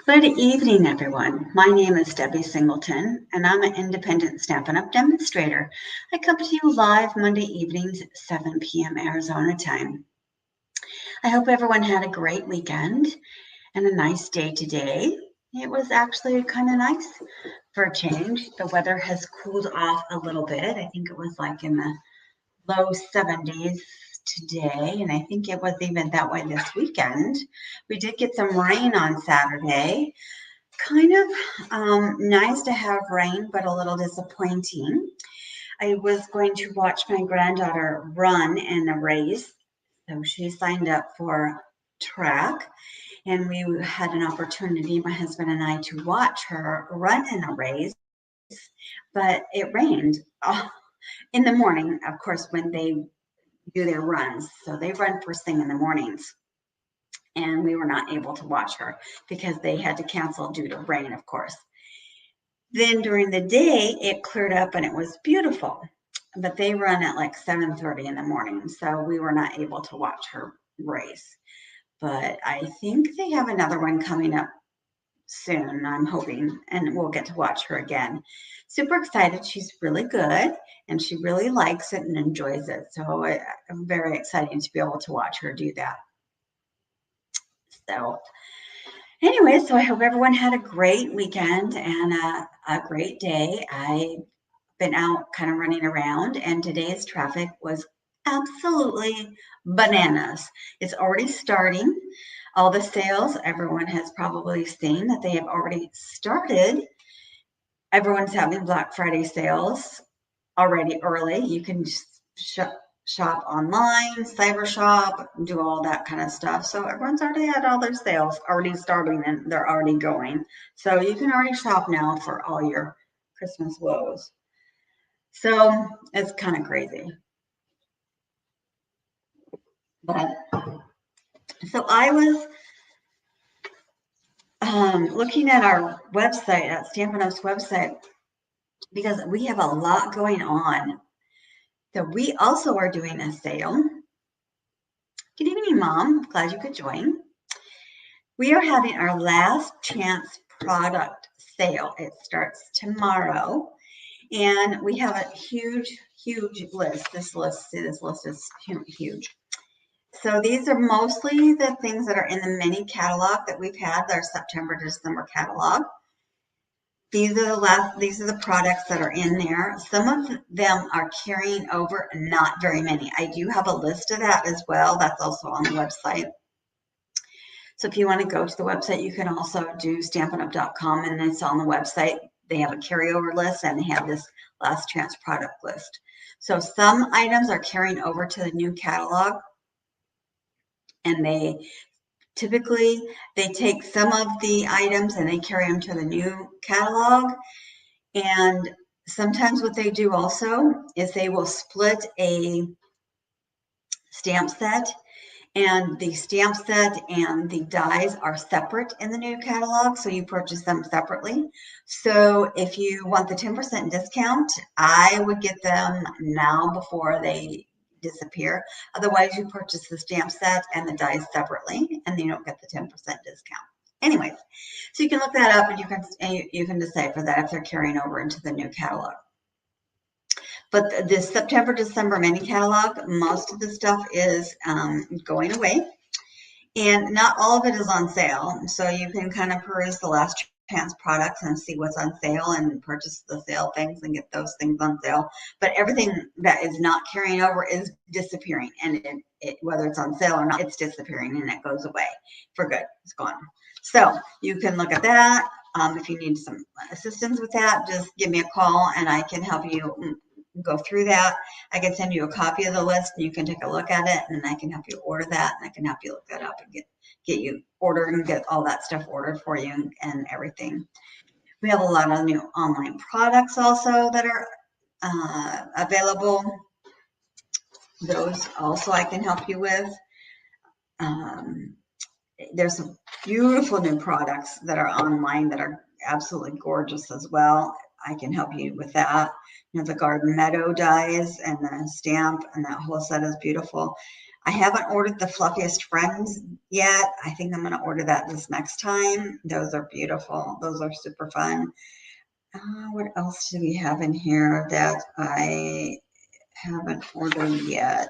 Good evening, everyone. My name is Debbie Singleton, and I'm an independent Stampin' Up! Demonstrator. I come to you live Monday evenings at 7 p.m. Arizona time. I hope everyone had a great weekend and a nice day today. It was actually kind of nice for a change. The weather has cooled off a little bit. I think it was like in the low 70s today, and I think it was even that way this weekend. We did get some rain on Saturday. Kind of nice to have rain, but a little disappointing. I was going to watch my granddaughter run in a race. So she signed up for track, and we had an opportunity, my husband and I, to watch her run in a race, but it rained in the morning, of course, when they do their runs. So they run first thing in the mornings. And we were not able to watch her because they had to cancel due to rain, of course. Then during the day, it cleared up and it was beautiful. But they run at like 7:30 in the morning, so we were not able to watch her race. But I think they have another one coming up soon, I'm hoping, and we'll get to watch her again. Super excited. She's really good, and she really likes it and enjoys it. So I'm very excited to be able to watch her do that. So anyway, so I hope everyone had a great weekend and a great day. I've been out kind of running around, and today's traffic was absolutely bananas. It's already starting. All the sales, everyone has probably seen that they have already started. Everyone's having Black Friday sales already early. You can shop online, cyber shop, do all that kind of stuff. So everyone's already had all their sales already starting and they're already going. So you can already shop now for all your Christmas woes. So it's kind of crazy. But so I was looking at our website, at Stampin' Up's website, because we have a lot going on. So we also are doing a sale. Good evening, Mom. Glad you could join. We are having our last chance product sale. It starts tomorrow. And we have a huge list. This list is huge. So these are mostly the things that are in the mini catalog that we've had, our September to December catalog. These are the products that are in there. Some of them are carrying over, not very many. I do have a list of that as well. That's also on the website. So if you want to go to the website, you can also do stampinup.com, and it's on the website. They have a carryover list, and they have this last chance product list. So some items are carrying over to the new catalog, and they typically take some of the items and they carry them to the new catalog. And sometimes what they do also is they will split a stamp set, and the stamp set and the dies are separate in the new catalog, so you purchase them separately. So if you want the 10% discount, I would get them now before they disappear. Otherwise, you purchase the stamp set and the dies separately, and you don't get the 10% discount. Anyways, so you can look that up, and you can decipher that if they're carrying over into the new catalog. But the September, December mini catalog, most of the stuff is going away, and not all of it is on sale. So you can kind of peruse the last chance products and see what's on sale and purchase the sale things and get those things on sale. But everything that is not carrying over is disappearing, and whether it's on sale or not, it's disappearing and it goes away for good. It's gone. So you can look at that. If you need some assistance with that, just give me a call and I can help you go through that. I can send you a copy of the list and you can take a look at it, and I can help you order that, and I can help you look that up and get you ordered and get all that stuff ordered for you and everything. We have a lot of new online products also that are available. Those also I can help you with. There's some beautiful new products that are online that are absolutely gorgeous as well. I can help you with that. You know, the Garden Meadow dies and the stamp and that whole set is beautiful. I haven't ordered the Fluffiest Friends yet. I think I'm going to order that this next time. Those are beautiful. Those are super fun. What else do we have in here that I haven't ordered yet?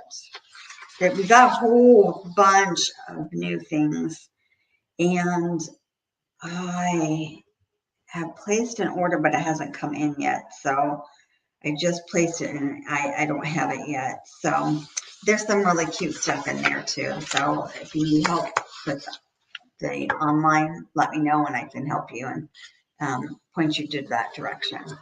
We got a whole bunch of new things, and I have placed an order, but it hasn't come in yet. So I just placed it and I don't have it yet. So there's some really cute stuff in there too. So if you need help with the online, let me know and I can help you and point you to that direction. So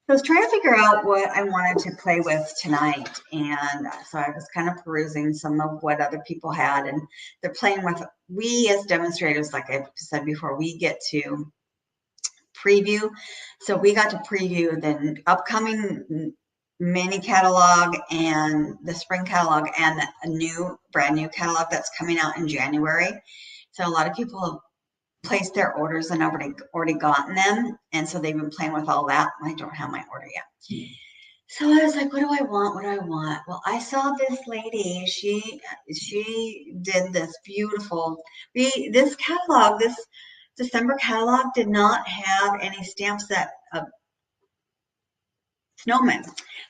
I was trying to figure out what I wanted to play with tonight. And so I was kind of perusing some of what other people had, and they're playing with, we as demonstrators, like I've said before, we get to preview. So we got to preview the upcoming mini catalog and the spring catalog and a brand new catalog that's coming out in January. So a lot of people have placed their orders and already gotten them, and so they've been playing with all that. I don't have my order yet. So I was like, what do I want? What do I want? Well, I saw this lady. She did this beautiful, this catalog, this December catalog did not have any stamp set of Snowman.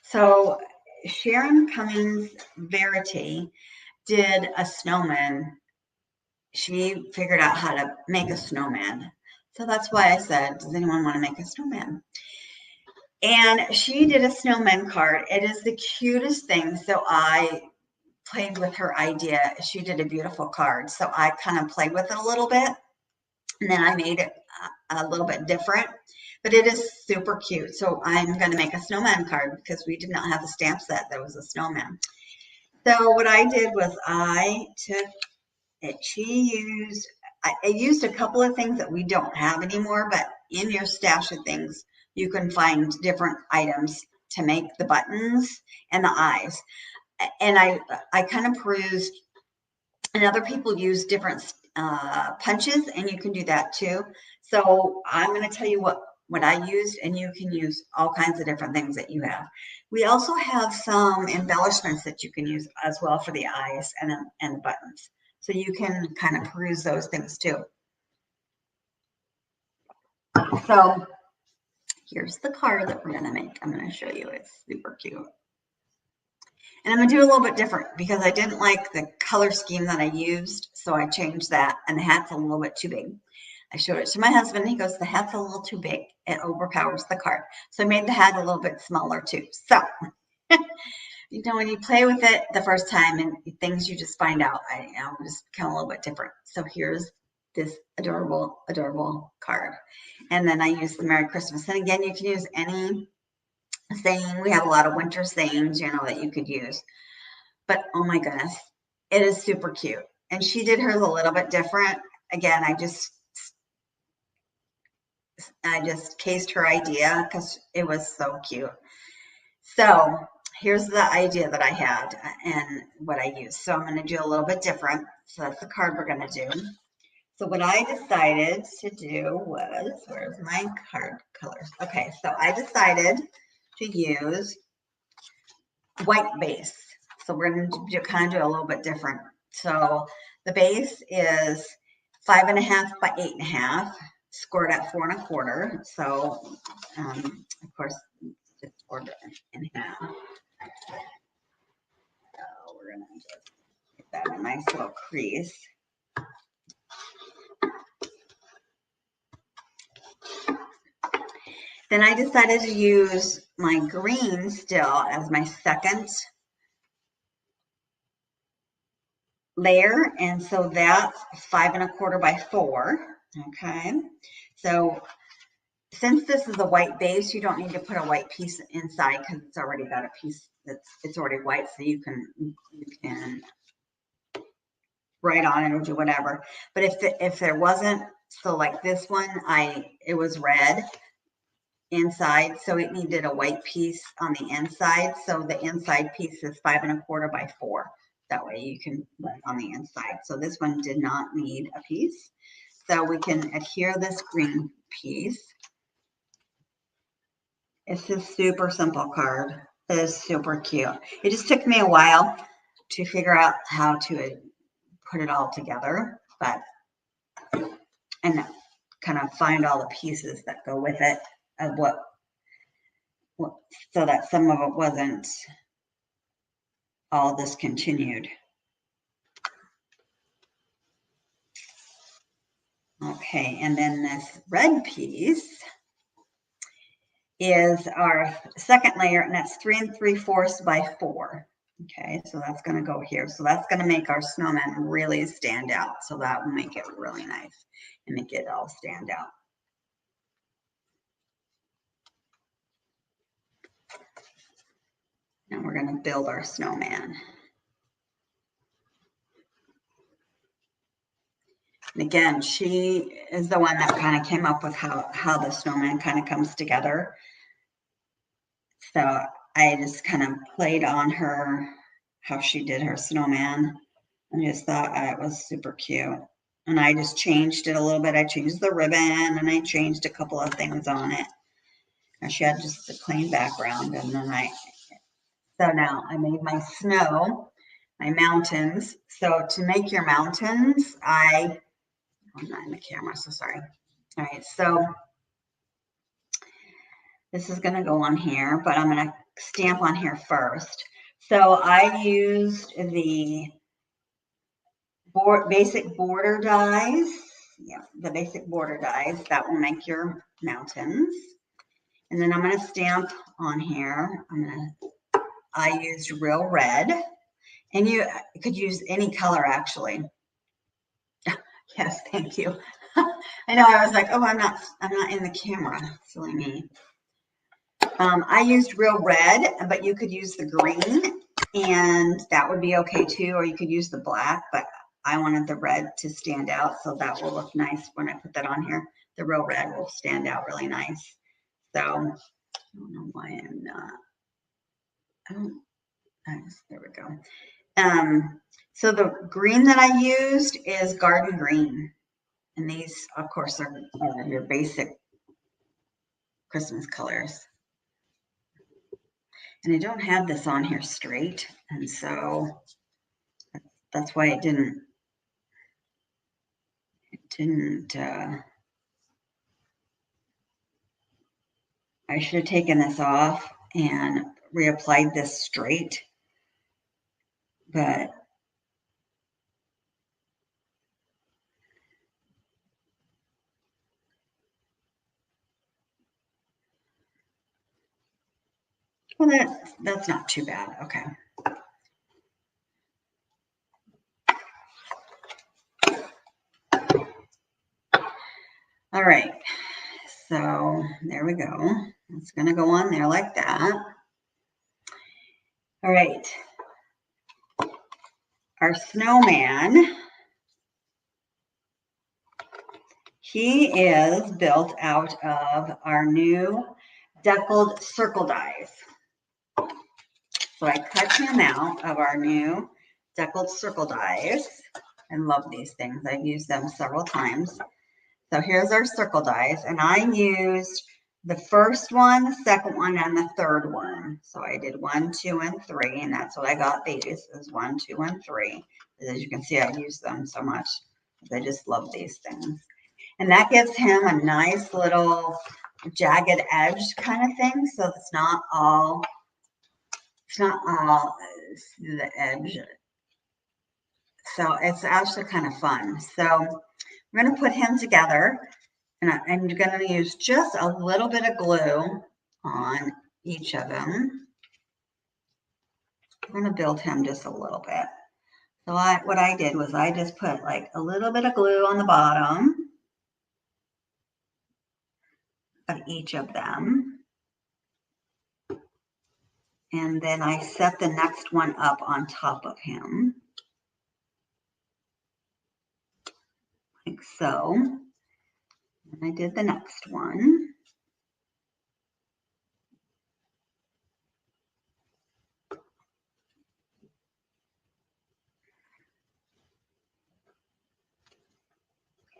So Sharon Cummings Verity did a snowman. She figured out how to make a snowman. So that's why I said, does anyone want to make a snowman? And she did a snowman card. It is the cutest thing. So I played with her idea. She did a beautiful card. So I kind of played with it a little bit. And then I made it a little bit different. But it is super cute. So I'm going to make a snowman card because we did not have a stamp set that was a snowman. So what I did was I took it. I used a couple of things that we don't have anymore, but in your stash of things, you can find different items to make the buttons and the eyes. And I kind of perused, and other people use different punches, and you can do that too. So I'm going to tell you what I used, and you can use all kinds of different things that you have. We also have some embellishments that you can use as well for the eyes and the buttons. So you can kind of peruse those things too. So here's the card that we're going to make. I'm going to show you. It's super cute. And I'm going to do a little bit different because I didn't like the color scheme that I used. So I changed that, and the hat's a little bit too big. I showed it to my husband. He goes, the hat's a little too big. It overpowers the card. So I made the hat a little bit smaller too. So, you know, when you play with it the first time and things you just find out, I just become a little bit different. So here's this adorable, adorable card. And then I use the Merry Christmas. And again, you can use any saying. We have a lot of winter sayings, you know, that you could use. But oh my goodness, it is super cute. And she did hers a little bit different. Again, I just cased her idea because it was so cute. So here's the idea that I had and what I used. So I'm going to do a little bit different. So that's the card we're going to do. So what I decided to do was, where's my card colors? Okay, so I decided to use white base. So we're going to kind of do a little bit different. So the base is 5.5 by 8.5, scored at 4 1/4. So of course, just scored it in half. So we're going to just get that in a nice little crease. Then I decided to use my green still as my second layer, and so that's 5 1/4 by 4. Okay, so since this is a white base, you don't need to put a white piece inside because it's already got a piece it's already white, so you can write on it or do whatever. But if there wasn't, so like this one, it was red inside, so it needed a white piece on the inside. So the inside piece is 5 1/4 by 4. That way you can write on the inside. So this one did not need a piece. So we can adhere this green piece. It's a super simple card. It is super cute. It just took me a while to figure out how to put it all together, and kind of find all the pieces that go with it of what so that some of it wasn't all discontinued. Okay, and then this red piece is our second layer, and that's 3 3/4 by 4. Okay, so that's going to go here. So that's going to make our snowman really stand out. So that will make it really nice and make it all stand out. Now we're going to build our snowman. And again, she is the one that kind of came up with how the snowman kind of comes together. So I just kind of played on her, how she did her snowman, and just thought it was super cute. And I just changed it a little bit. I changed the ribbon and I changed a couple of things on it. And she had just a plain background. And then so now I made my snow, my mountains. So to make your mountains, I'm not in the camera, so sorry. All right, so this is going to go on here, but I'm going to stamp on here first. So I used the basic border dies. Yeah, the basic border dies that will make your mountains. And then I'm going to stamp on here. I used real red, and you could use any color actually. Yes, thank you. I know, I was like, oh, I'm not in the camera. Silly me. I used real red, but you could use the green, and that would be okay too, or you could use the black, but I wanted the red to stand out, so that will look nice when I put that on here. The real red will stand out really nice. So I don't know why I'm not. There we go. So the green that I used is garden green, and these, of course, are your basic Christmas colors. And I don't have this on here straight, and so that's why it didn't I should have taken this off and reapplied this straight, but well, that's not too bad. Okay. All right, so there we go. It's going to go on there like that. All right. Our snowman, he is built out of our new Deckled circle dies. So I cut him out of our new Deckled circle dies. I love these things. I've used them several times. So here's our circle dies, and I used the first one, the second one, and the third one. So I did 1, 2, and 3, and that's what I got these is 1, 2, and 3. As you can see, I use them so much. I just love these things. And that gives him a nice little jagged edge kind of thing. So it's not all the edge. So it's actually kind of fun. So we're going to put him together, and I'm going to use just a little bit of glue on each of them. I'm going to build him just a little bit. So what I did was I just put like a little bit of glue on the bottom of each of them. And then I set the next one up on top of him, like so. And I did the next one.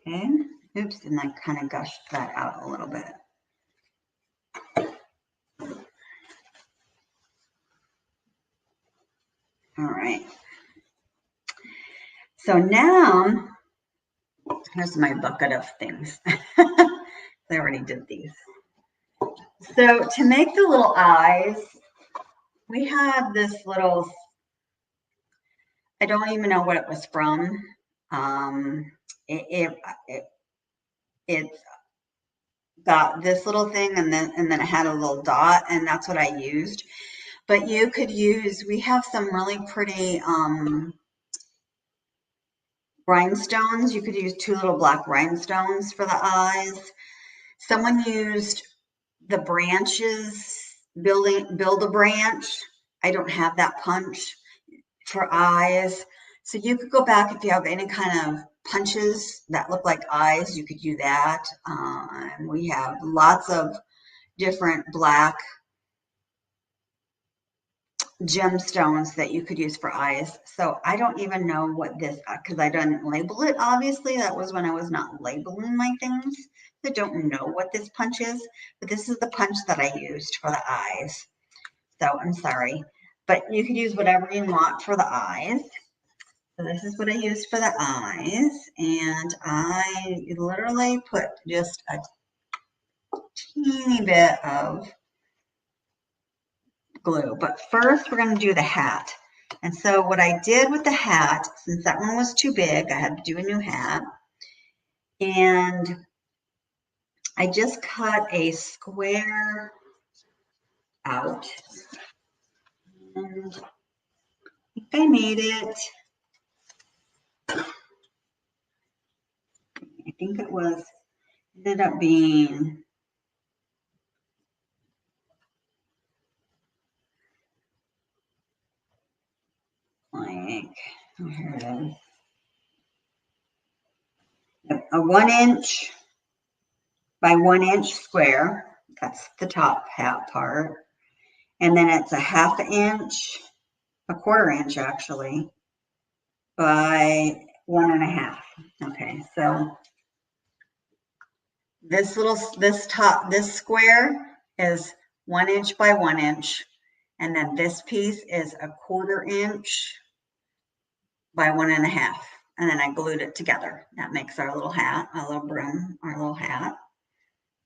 Okay, oops, and I kind of gushed that out a little bit. All right, So now, here's my bucket of things. I already did these. So to make the little eyes, we have this little, I don't even know what it was from. It's got this little thing, and then it had a little dot, and that's what I used. But you could use, we have some really pretty rhinestones. You could use 2 little black rhinestones for the eyes. Someone used the branches, build a branch. I don't have that punch for eyes. So you could go back if you have any kind of punches that look like eyes, you could do that. We have lots of different black gemstones that you could use for eyes. So I don't even know what this, because I didn't label it, obviously. That was when I was not labeling my things. I don't know what this punch is, but this is the punch that I used for the eyes. So I'm sorry, but you could use whatever you want for the eyes. So this is what I used for the eyes, and I literally put just a teeny bit of glue. But first we're going to do the hat. And so what I did with the hat, since that one was too big, I had to do a new hat. And I just cut a square out. And I think I made it, I think it was, ended up being like, oh, here it is. A 1 inch by 1 inch square. That's the top hat part. And then it's a 1/2 inch, a 1/4 inch actually, by 1 1/2. Okay, so this square is 1 inch by 1 inch. And then this piece is a 1/4 inch by 1 1/2. And then I glued it together. That makes our little hat, our little brim, our little hat.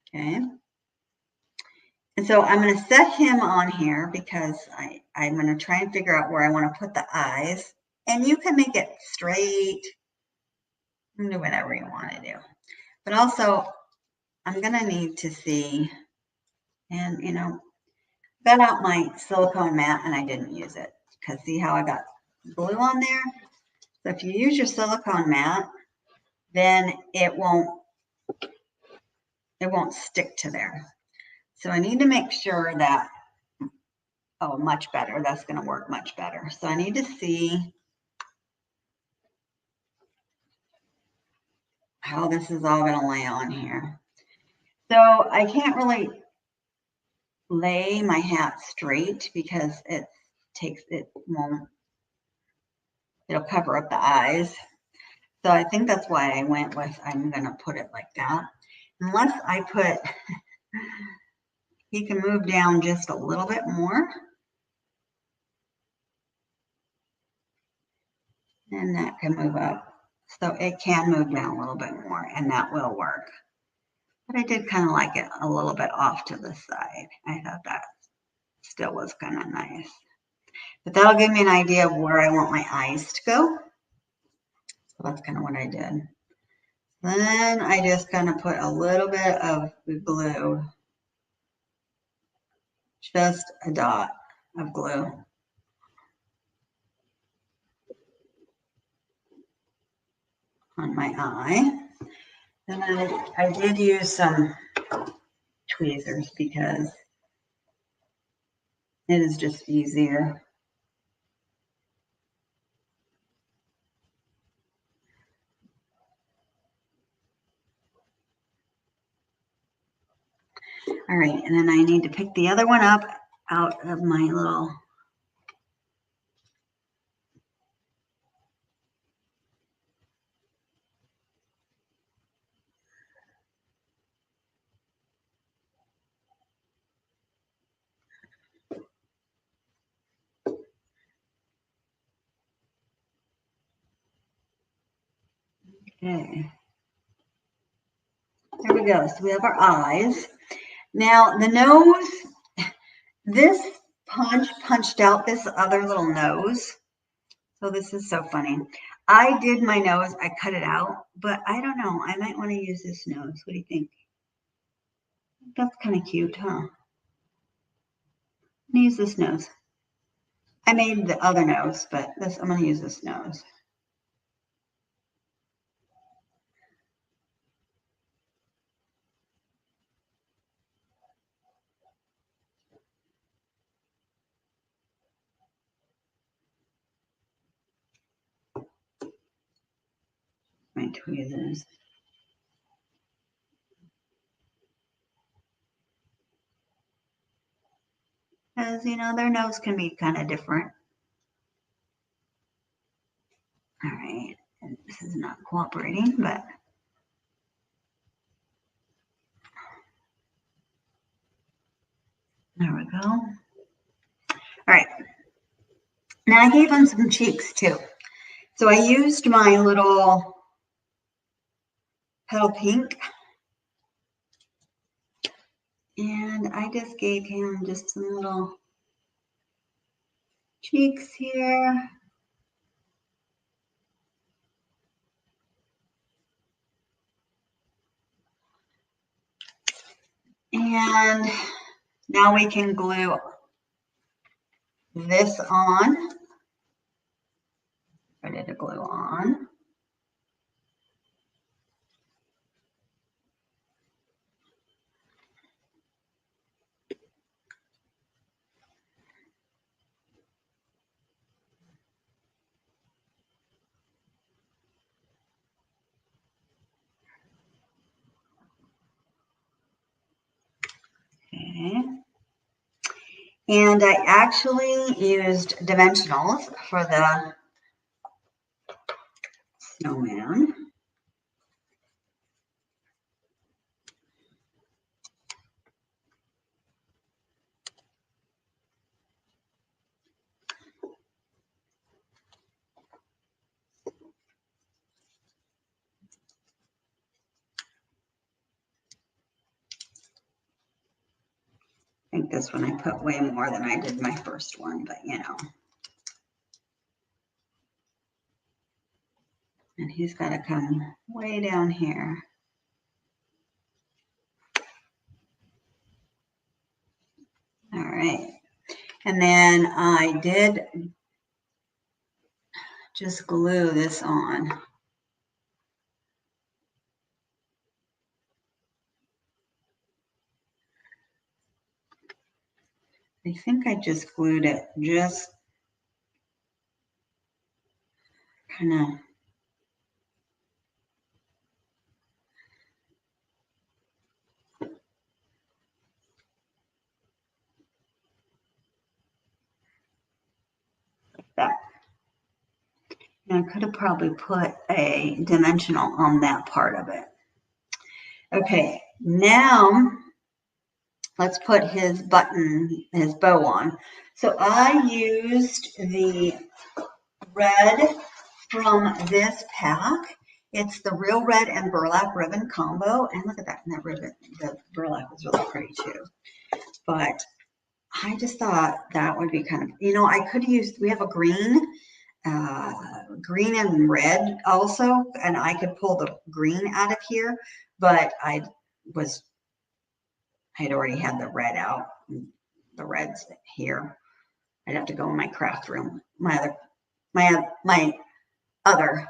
Okay. And so I'm going to set him on here because I'm going to try and figure out where I want to put the eyes. And you can make it straight. You can do whatever you want to do. But also, I'm going to need to see, and you know, got out my silicone mat and I didn't use it because see how I got glue on there? So if you use your silicone mat, then it won't stick to there. So I need to make sure that, oh, much better. That's going to work much better. So I need to see how this is all going to lay on here. So I can't really lay my hat straight because it'll cover up the eyes. So I think that's why I went with, I'm going to put it like that. Unless I put, he can move down just a little bit more. And that can move up. So it can move down a little bit more and that will work. But I did kind of like it a little bit off to the side. I thought that still was kind of nice. But that'll give me an idea of where I want my eyes to go. So that's kind of what I did. Then I just kind of put a little bit of glue, just a dot of glue. On my eye. And then I did use some tweezers because it is just easier. All right, and then I need to pick the other one up out of my little Okay. There we go. So we have our eyes. Now the nose, this punched out this other little nose. So this is so funny. I did my nose, I cut it out, but I don't know. I might want to use this nose. What do you think? That's kind of cute, huh? I'm gonna use this nose. I made the other nose, but this I'm gonna use this nose. My tweezers. Because, you know, their nose can be kind of different. All right, and this is not cooperating, but there we go. All right, now I gave them some cheeks too. So I used my little petal pink, and I just gave him just some little cheeks here. And now we can glue this on. Ready to glue on. Okay. And I actually used dimensionals for the snowman. I think this one I put way more than I did my first one, but you know. And he's got to come way down here. All right. And then I did just glue this on. I think I just glued it just kind of that. And I could have probably put a dimensional on that part of it. Okay, now let's put his button, his bow on. So I used the red from this pack. It's the Real Red and Burlap Ribbon combo. And look at that, and that ribbon, the burlap is really pretty too. But I just thought that would be kind of, you know, I could use, we have a green and red also, and I could pull the green out of here, but I had already had the red out, the red's here. I'd have to go in my craft room, my other.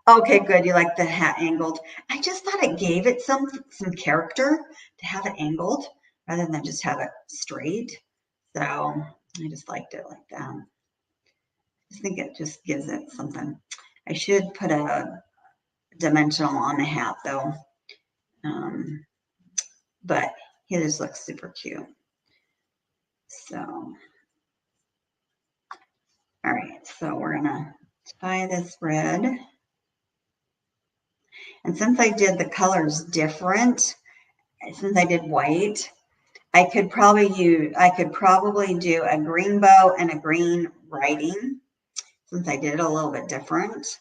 Okay, good. You like the hat angled. I just thought it gave it some character to have it angled rather than just have it straight. So I just liked it like that. I think it just gives it something. I should put a dimensional on the hat though. But he just looks super cute. So, all right, so we're gonna tie this red. And since I did the colors different, since I did white, I could probably do a green bow and a green writing, since I did it a little bit different.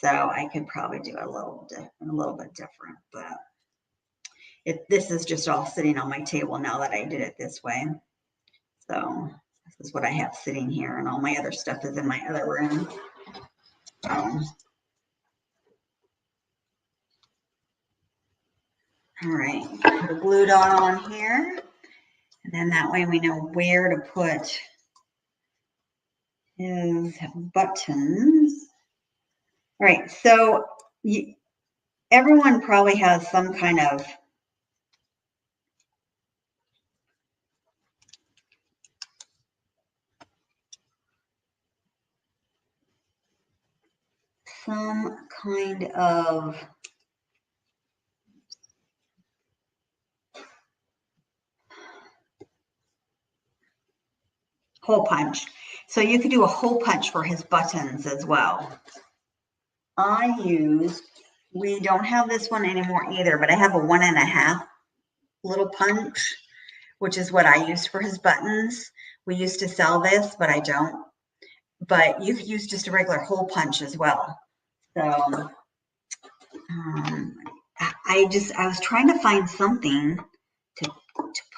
So I could probably do a little bit different, but this is just all sitting on my table now that I did it this way. So this is what I have sitting here, and all my other stuff is in my other room. All right, put a glue dot on here, and then that way we know where to put his buttons. All right, so everyone probably has some kind of hole punch. So you could do a hole punch for his buttons as well. We don't have this one anymore either, but I have a 1.5 little punch, which is what I used for his buttons. We used to sell this, but I don't. But you could use just a regular hole punch as well. So I was trying to find something to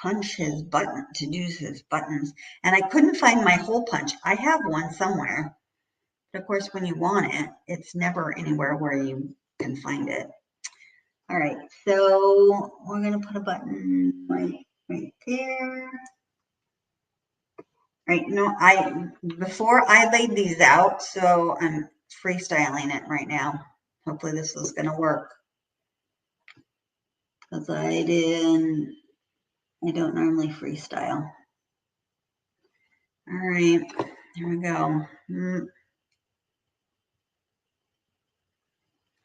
punch his button, to do his buttons, and I couldn't find my hole punch. I have one somewhere, but of course, when you want it, it's never anywhere where you can find it. All right, so we're gonna put a button right there. All right, no, before I laid these out, so I'm freestyling it right now. Hopefully this is gonna work, because I don't normally freestyle. All right, here we go.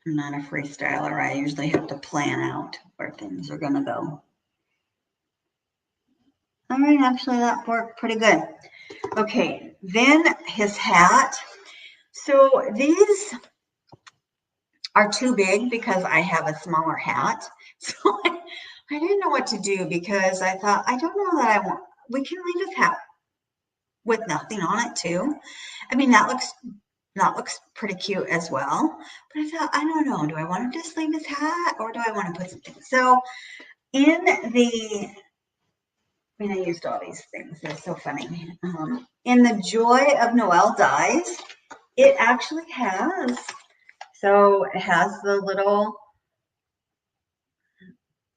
I'm not a freestyler. I usually have to plan out where things are gonna go. All right, actually that worked pretty good. Okay, then his hat. So these are too big because I have a smaller hat. So I didn't know what to do, because I thought, I don't know that I want, we can leave his hat with nothing on it too. I mean, that looks pretty cute as well. But I thought, I don't know, do I want to just leave his hat, or do I want to put something? So I used all these things. They're so funny. In the Joy of Noel dies, it actually has, so it has the little,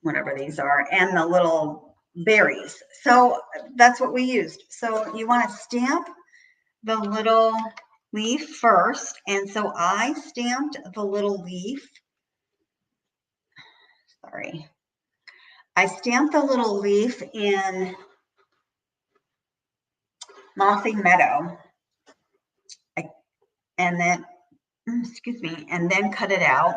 whatever these are, and the little berries. So that's what we used. So you want to stamp the little leaf first. And so I stamped the little leaf. Sorry. I stamped the little leaf in Mossy Meadow. And then, excuse me, and then cut it out.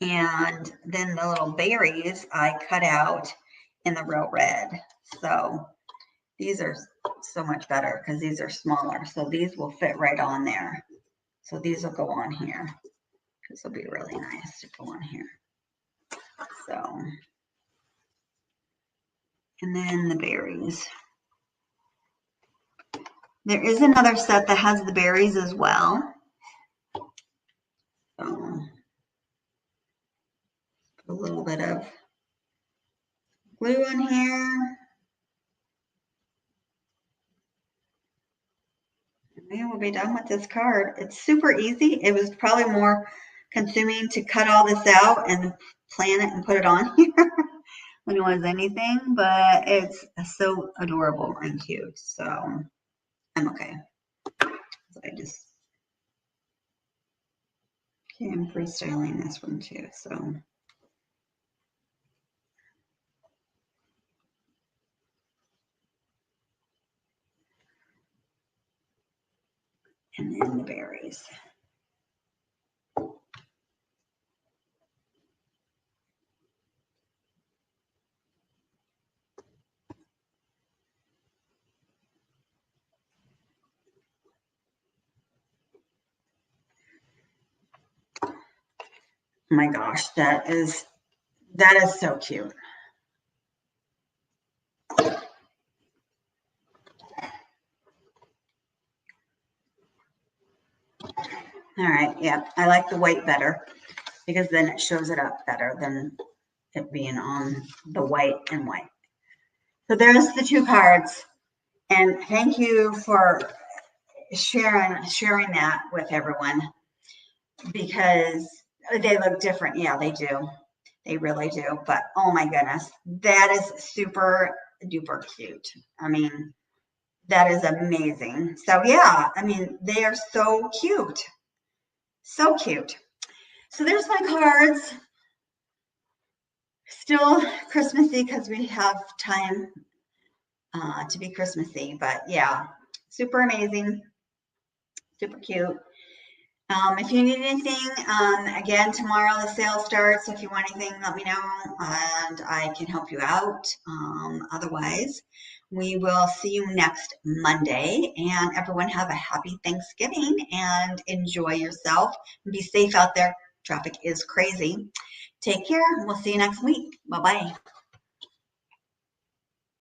And then the little berries I cut out in the Real Red. So these are so much better because these are smaller. So these will fit right on there. So these will go on here. This will be really nice to go on here. So, and then the berries. There is another set that has the berries as well. So, put a little bit of glue on here. And then we'll be done with this card. It's super easy. It was probably more consuming to cut all this out and plan it and put it on here than it was anything, but it's so adorable and cute. So I'm okay. So I'm freestyling this one too. So. And then the berries. Oh my gosh, that is so cute. All right, yeah, I like the white better because then it shows it up better than it being on the white and white. So there's the 2 cards. And thank you for sharing that with everyone because they look different. Yeah, they do. They really do. But oh my goodness, that is super duper cute. I mean, that is amazing. So yeah, I mean, they are so cute. So cute. So there's my cards. Still Christmassy because we have time to be Christmassy. But yeah, super amazing. Super cute. If you need anything, again, tomorrow the sale starts. So if you want anything, let me know and I can help you out. Otherwise, we will see you next Monday. And everyone have a happy Thanksgiving and enjoy yourself. Be safe out there. Traffic is crazy. Take care. We'll see you next week. Bye-bye.